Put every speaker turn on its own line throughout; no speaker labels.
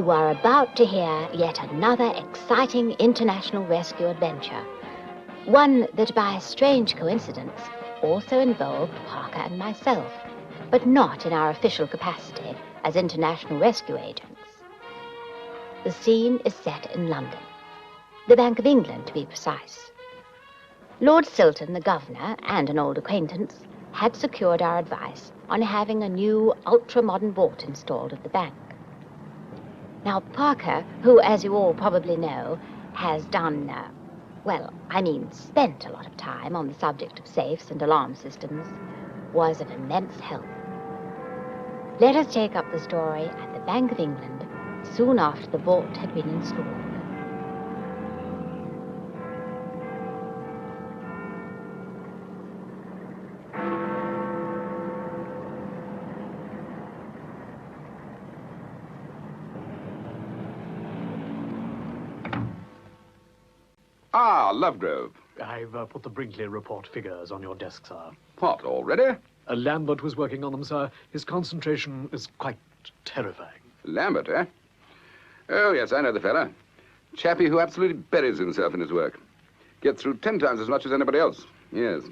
You are about to hear yet another exciting international rescue adventure. One that, by a strange coincidence, also involved Parker and myself, but not in our official capacity as international rescue agents. The scene is set in London, the Bank of England to be precise. Lord Silton, the governor, and an old acquaintance, had secured our advice on having a new ultra-modern vault installed at the bank. Now, Parker, who, as you all probably know, has done, spent a lot of time on the subject of safes and alarm systems, was of immense help. Let us take up the story at the Bank of England soon after the vault had been installed.
Ah, Lovegrove.
I've put the Brinkley report figures on your desk, sir.
What, already?
Lambert was working on them, sir. His concentration is quite terrifying.
Lambert, eh? Oh, yes, I know the fella. Chappie who absolutely buries himself in his work. Gets through 10 times as much as anybody else. Yes.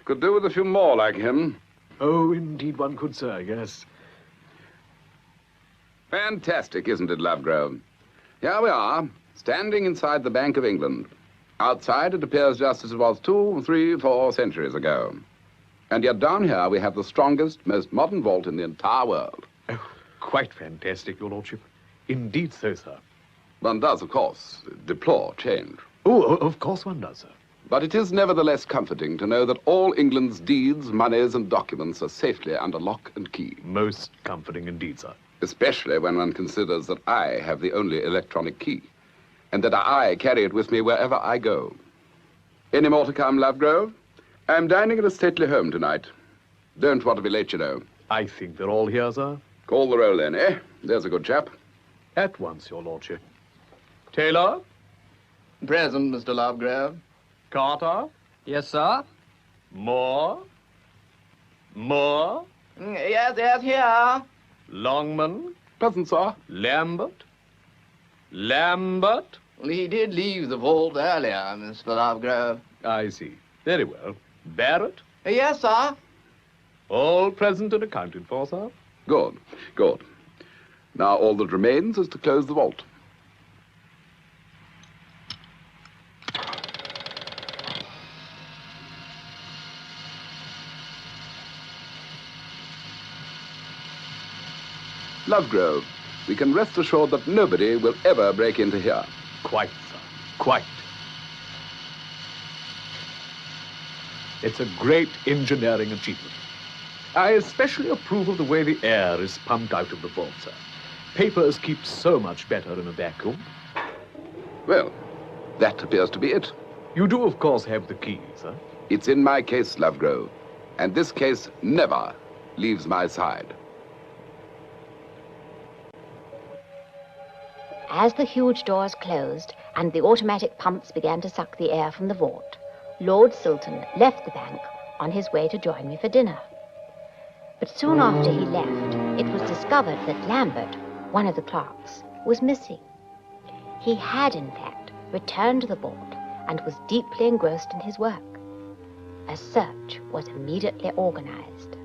Could do with a few more like him.
Oh, indeed one could, sir, yes.
Fantastic, isn't it, Lovegrove? Here we are, standing inside the Bank of England. Outside, it appears just as it was 2, 3, 4 centuries ago. And yet down here we have the strongest, most modern vault in the entire world.
Oh, quite fantastic, your lordship. Indeed so, sir.
One does, of course, deplore change.
Oh, of course one does, sir.
But it is nevertheless comforting to know that all England's deeds, monies, and documents are safely under lock and key.
Most comforting indeed, sir.
Especially when one considers that I have the only electronic key, and that I carry it with me wherever I go. Any more to come, Lovegrove? I'm dining at a stately home tonight. Don't want to be late, you know.
I think they're all here, sir.
Call the roll then, eh? There's a good chap.
At once, your lordship. Taylor?
Present, Mr. Lovegrove.
Carter?
Yes, sir.
Moore? Moore?
Yes, here.
Longman?
Present, sir.
Lambert? Lambert?
Well, he did leave the vault earlier, Mr. Lovegrove.
I see. Very well. Barrett?
Yes, sir.
All present and accounted for, sir.
Good, good. Now all that remains is to close the vault. Lovegrove, we can rest assured that nobody will ever break into here.
Quite, sir. Quite. It's a great engineering achievement. I especially approve of the way the air is pumped out of the vault, sir. Papers keep so much better in a vacuum.
Well, that appears to be it.
You do, of course, have the key, sir.
It's in my case, Lovegrove, and this case never leaves my side.
As the huge doors closed and the automatic pumps began to suck the air from the vault, Lord Silton left the bank on his way to join me for dinner. But soon after he left, it was discovered that Lambert, one of the clerks, was missing. He had, in fact, returned to the vault and was deeply engrossed in his work. A search was immediately organized.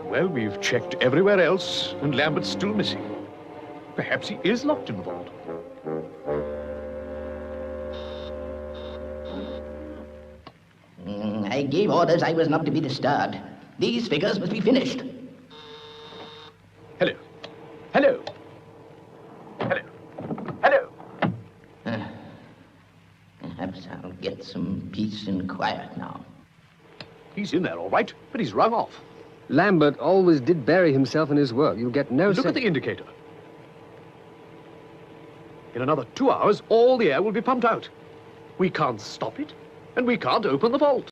Well, we've checked everywhere else, and Lambert's still missing. Perhaps he is locked in the vault.
I gave orders I was not to be disturbed. These figures must be finished.
Hello. Hello. Hello. Hello.
Perhaps I'll get some peace and quiet now.
He's in there, all right, but he's rung off.
Lambert always did bury himself in his work. You'll get no
Look
sense.
at the indicator. In another 2 hours, all the air will be pumped out. We can't stop it, and we can't open the vault.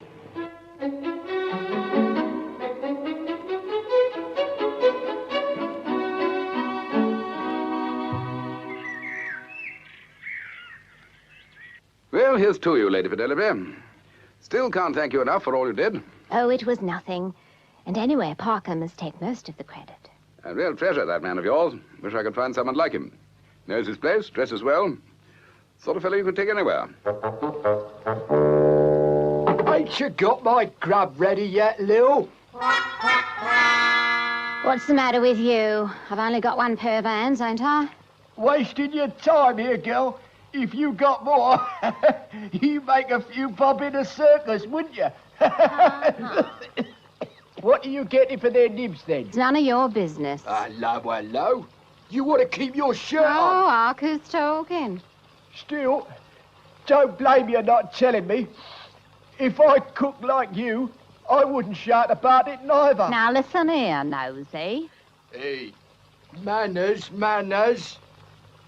Well, here's to you, Lady Fidelity. Still can't thank you enough for all you did.
Oh, it was nothing. And anyway, Parker must take most of the credit.
A real treasure, that man of yours. Wish I could find someone like him. Knows his place, dresses well. Sort of fellow you could take anywhere.
Ain't you got my grub ready yet, Lil?
What's the matter with you? I've only got one pair of hands, ain't I?
Wasting your time here, girl. If you got more, you make a few bob in a circus, wouldn't you? What are you getting for their nibs, then?
It's none of your business.
Hello, hello. You want to keep your shirt
Oh,
on?
Ark, who's talking?
Still, don't blame you not telling me. If I cooked like you, I wouldn't shout about it neither.
Now listen here, Nosy.
Hey, manners, manners.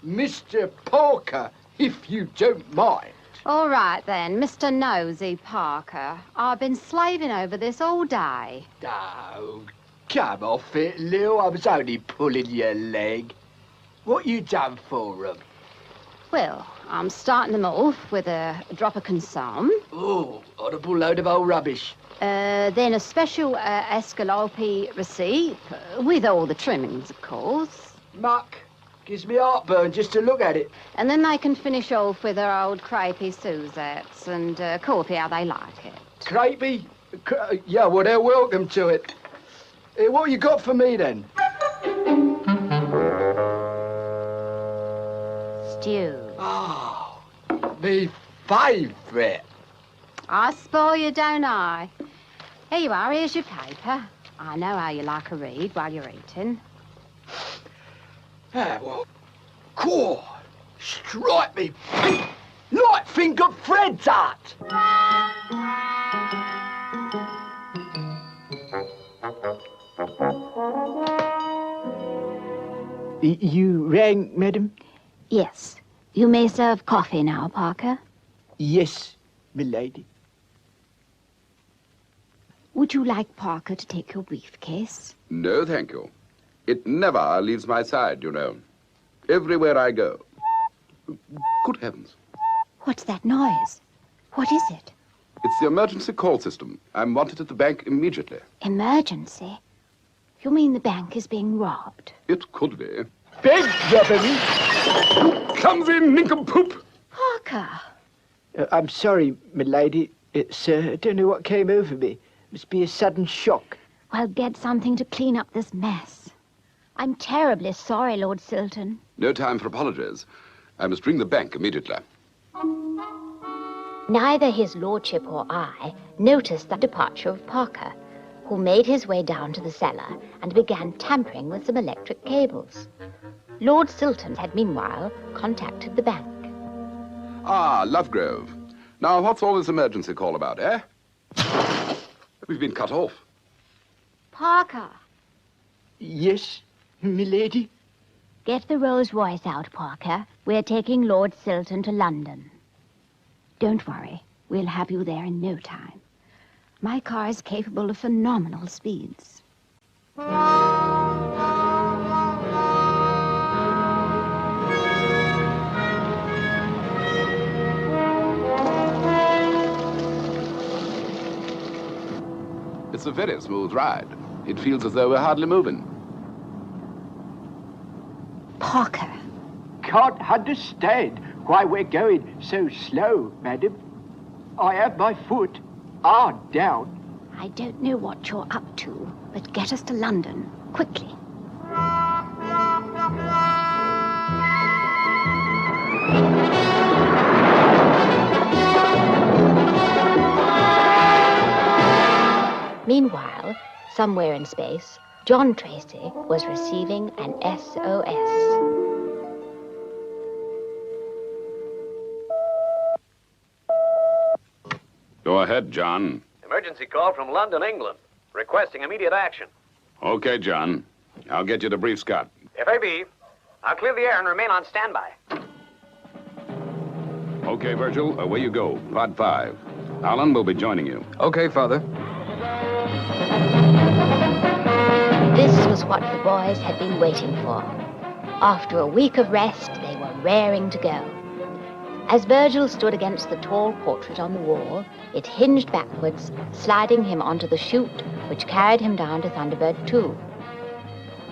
Mr. Parker, if you don't mind.
All right, then, Mr. Nosy Parker. I've been slaving over this all day.
Oh, come off it, Lil. I was only pulling your leg. What you done for 'em?
Well, I'm starting them off with a drop of consomme.
Oh, audible load of old rubbish.
Then a special escalope receipt, with all the trimmings, of course.
Muck. Gives me heartburn just to look at it.
And then they can finish off with their old crepey Suzettes and coffee how they like it.
Crepey? Yeah, well, they're welcome to it. What you got for me, then?
Stew.
Oh, me favourite.
I spoil you, don't I? Here you are, here's your paper. I know how you like a read while you're eating.
Well, cool. Strike me like fingered Fred's art. You rang, madam?
Yes. You may serve coffee now, Parker.
Yes, milady.
Would you like Parker to take your briefcase?
No, thank you. It never leaves my side, you know. Everywhere I go. Good heavens.
What's that noise? What is it?
It's the emergency call system. I'm wanted at the bank immediately.
Emergency? You mean the bank is being robbed?
It could be.
Beg jobbing.
Clumsy nincompoop!
Parker!
I'm sorry, milady. I don't know what came over me. Must be a sudden shock.
Well, get something to clean up this mess. I'm terribly sorry, Lord Silton.
No time for apologies. I must ring the bank immediately.
Neither his lordship or I noticed the departure of Parker, who made his way down to the cellar and began tampering with some electric cables. Lord Silton had meanwhile contacted the bank.
Ah, Lovegrove. Now, what's all this emergency call about, eh? We've been cut off.
Parker!
Yes, milady?
Get the Rolls Royce out, Parker. We're taking Lord Silton to London. Don't worry. We'll have you there in no time. My car is capable of phenomenal speeds.
It's a very smooth ride. It feels as though we're hardly moving.
Parker.
Can't understand why we're going so slow, madam. I have my foot hard down.
I don't know what you're up to, but get us to London, quickly. Meanwhile, somewhere in space, John Tracy was receiving an SOS.
Go ahead, John.
Emergency call from London, England, requesting immediate action.
Okay, John. I'll get you to brief Scott.
FAB, I'll clear the air and remain on standby.
Okay, Virgil, away you go. Pod 5. Alan will be joining you.
Okay, Father.
This was what the boys had been waiting for. After a week of rest, they were raring to go. As Virgil stood against the tall portrait on the wall, it hinged backwards, sliding him onto the chute which carried him down to Thunderbird 2.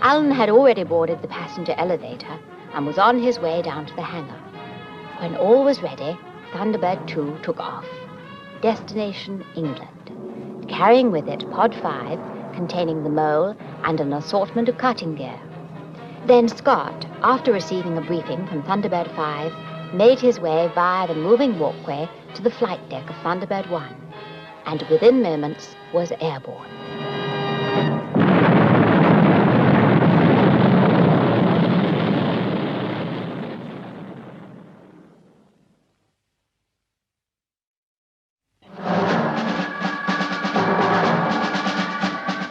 Alan had already boarded the passenger elevator and was on his way down to the hangar. When all was ready, Thunderbird 2 took off. Destination England, carrying with it Pod 5, containing the mole and an assortment of cutting gear. Then Scott, after receiving a briefing from Thunderbird 5, made his way via the moving walkway to the flight deck of Thunderbird 1, and within moments was airborne.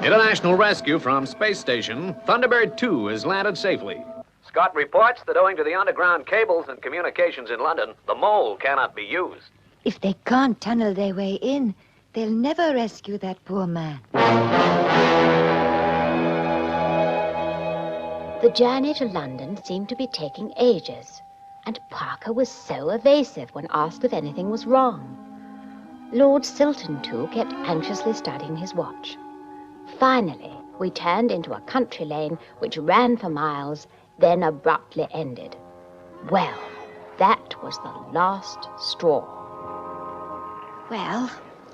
International rescue from space station. Thunderbird 2 has landed safely. Scott reports that owing to the underground cables and communications in London, the mole cannot be used.
If they can't tunnel their way in, they'll never rescue that poor man.
The journey to London seemed to be taking ages, and Parker was so evasive when asked if anything was wrong. Lord Silton, too, kept anxiously studying his watch. Finally, we turned into a country lane which ran for miles, then abruptly ended. Well, that was the last straw.
Well,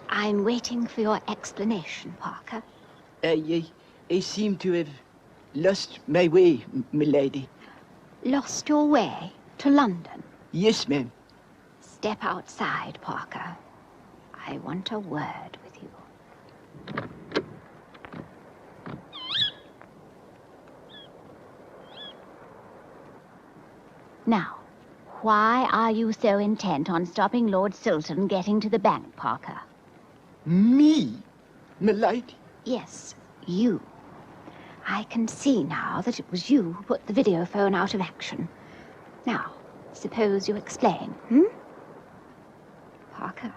I'm waiting for your explanation, Parker.
I seem to have lost my way, milady.
Lost your way to London?
Yes, ma'am.
Step outside, Parker. I want a word with you. Now, why are you so intent on stopping Lord Silton getting to the bank, Parker?
Me, milady?
Yes, you. I can see now that it was you who put the video phone out of action. Now, suppose you explain, Parker,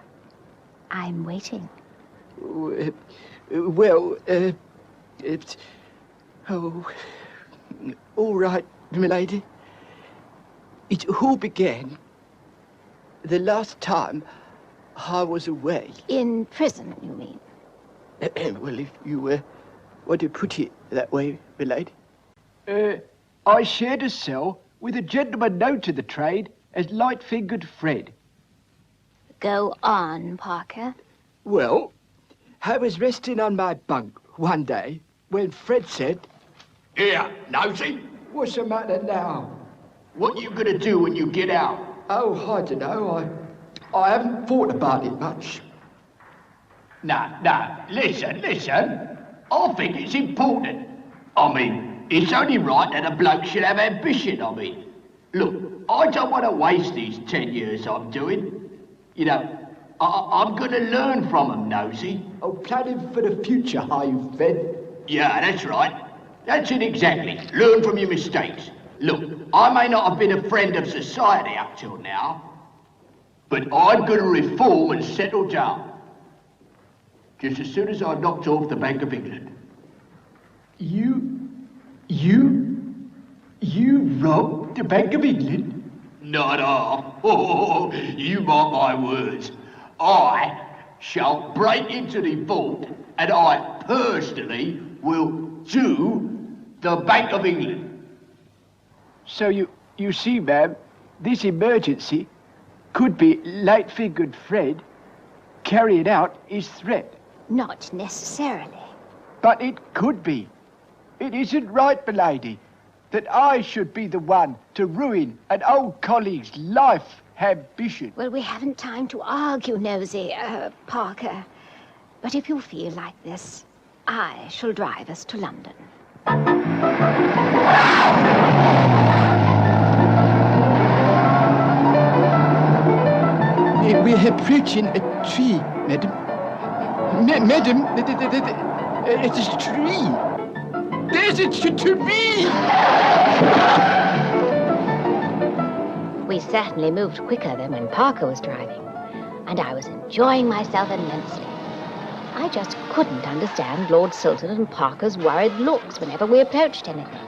I'm waiting.
It's... Oh, all right, milady. It all began the last time I was away.
In prison, you mean?
Well, if you want to put it that way, milady. I shared a cell with a gentleman known to the trade as Light-Fingered Fred.
Go on, Parker.
Well, I was resting on my bunk one day when Fred said,
"Here, nosy.
"What's the matter now?"
What you gonna do when you get out?"
"Oh, I don't know. I haven't thought about it much."
No, listen. I think it's important. I mean, it's only right that a bloke should have ambition, Look, I don't want to waste these 10 years I'm doing. You know, I'm gonna learn from them, nosy.
Oh, planning for the future, are you, Fred?
Yeah, that's right. That's it exactly. Learn from your mistakes. Look, I may not have been a friend of society up till now, but I'm going to reform and settle down. Just as soon as I knocked off the Bank of England.
You robbed the Bank of England?
Not half. Oh, you mark my words. I shall break into the vault, and I personally will do the Bank of England.
So you see, ma'am, this emergency could be Light-Fingered Fred carrying out his threat.
Not necessarily.
But it could be. It isn't right, milady, that I should be the one to ruin an old colleague's life ambition.
Well, we haven't time to argue, Nosy, Parker. But if you feel like this, I shall drive us to London.
We're approaching a tree, madam. Madam, it's a tree. There's a tree!
We certainly moved quicker than when Parker was driving, and I was enjoying myself immensely. I just couldn't understand Lord Silton and Parker's worried looks whenever we approached anything.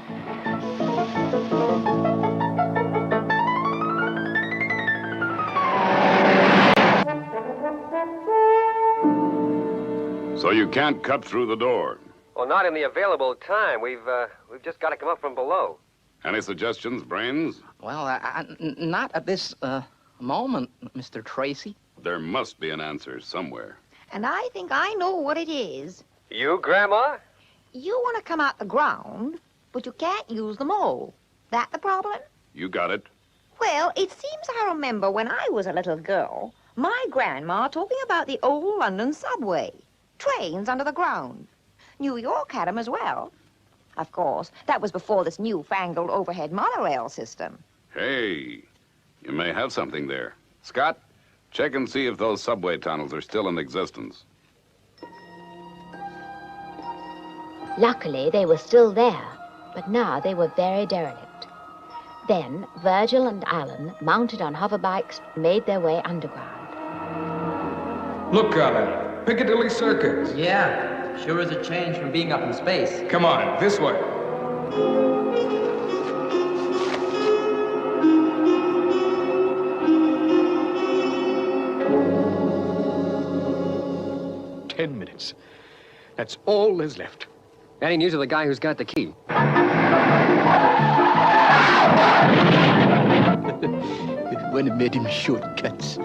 you can't cut through the door.
Well, not in the available time. We've just got to come up from below.
Any suggestions, Brains?
Well, not at this moment, Mr. Tracy.
There must be an answer somewhere.
And I think I know what it is.
You, Grandma?
You want to come out the ground, but you can't use the mole. That the problem?
You got it.
Well, it seems I remember when I was a little girl, my grandma talking about the old London subway. Trains under the ground. New York had 'em as well. Of course, that was before this newfangled overhead monorail system.
Hey, you may have something there. Scott, check and see if those subway tunnels are still in existence.
Luckily, they were still there, but now they were very derelict. Then, Virgil and Alan, mounted on hoverbikes, made their way underground.
Look, Alan, Piccadilly Circus.
Yeah, sure is a change from being up in space.
Come on, this way.
Ten minutes. That's all there's left.
Any news of the guy who's got the key?
When I made him shortcuts.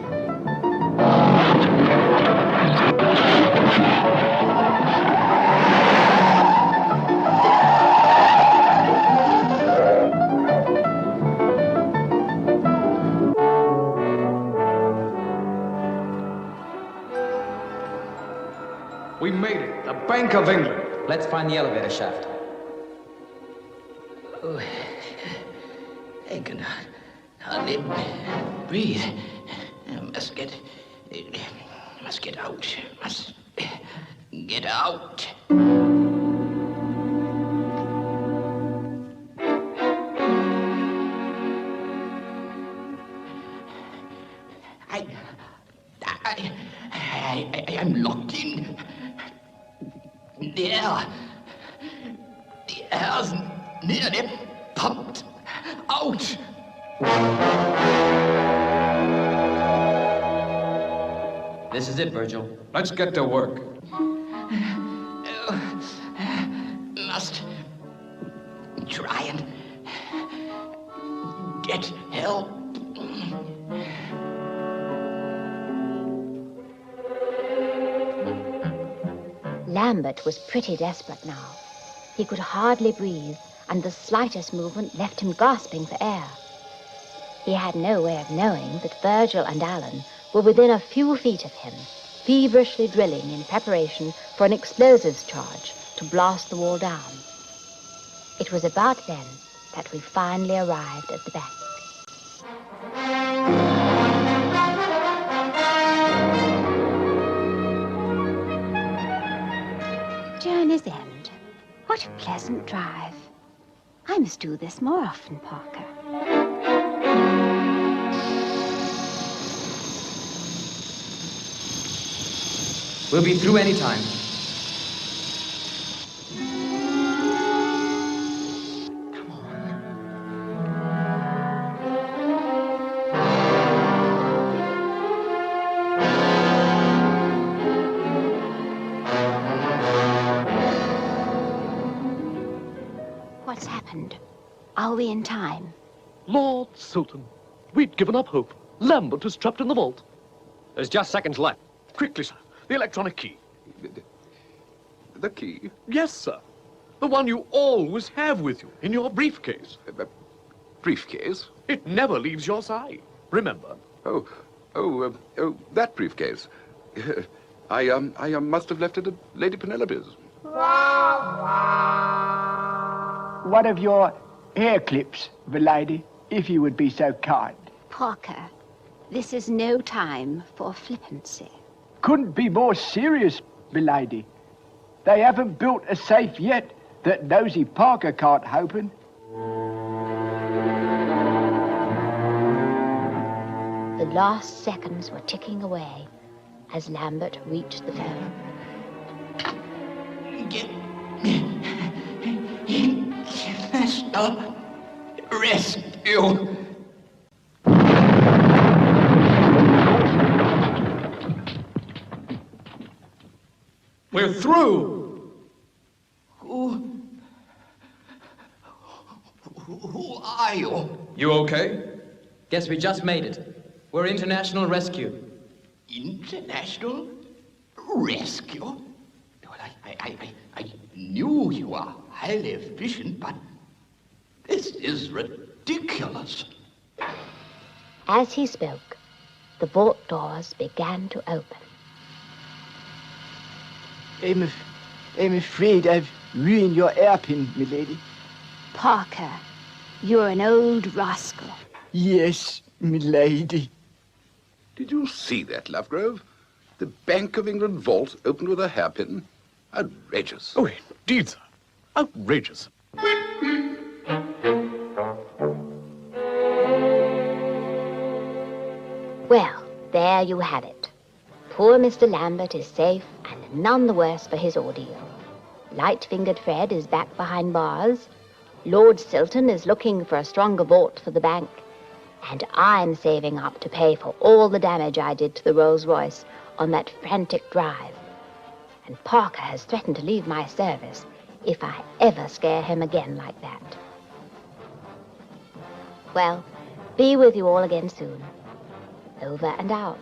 We made it. The Bank of England.
Let's find the elevator shaft.
Oh, I can hardly breathe. I must get out. Must get out. I'm locked in. The air's nearly pumped out.
This is it, Virgil.
Let's get to work.
Must try and get help.
Lambert was pretty desperate now. He could hardly breathe, and the slightest movement left him gasping for air. He had no way of knowing that Virgil and Alan were within a few feet of him, feverishly drilling in preparation for an explosives charge to blast the wall down. It was about then that we finally arrived at the bank.
Journey's End. What a pleasant drive. I must do this more often, Parker.
We'll be through any time.
What's happened? Are we in time?
Lord Sultan, we'd given up hope. Lambert is trapped in the vault.
There's just seconds left.
Quickly, sir. The electronic key.
The key?
Yes, sir. The one you always have with you in your briefcase.
Briefcase?
It never leaves your side. Remember?
Oh, that briefcase. I must have left it at Lady Penelope's.
One of your hair clips, milady, if you would be so kind.
Parker, this is no time for flippancy.
Couldn't be more serious, milady. They haven't built a safe yet that Nosy Parker can't open.
The last seconds were ticking away as Lambert reached the phone.
Stop. Rescue.
We're through!
Who are you?
You okay?
Guess we just made it. We're international rescue.
International rescue? Well, I knew you were highly efficient, but this is ridiculous.
As he spoke, the vault doors began to open.
I'm afraid I've ruined your hairpin, milady.
Parker, you're an old rascal.
Yes, milady.
Did you see that, Lovegrove? The Bank of England vault opened with a hairpin. Outrageous.
Oh, indeed, sir. Outrageous.
Well, there you have it. Poor Mr. Lambert is safe and none the worse for his ordeal. Light-fingered Fred is back behind bars. Lord Silton is looking for a stronger vault for the bank. And I'm saving up to pay for all the damage I did to the Rolls-Royce on that frantic drive. And Parker has threatened to leave my service if I ever scare him again like that. Well, be with you all again soon. Over and out.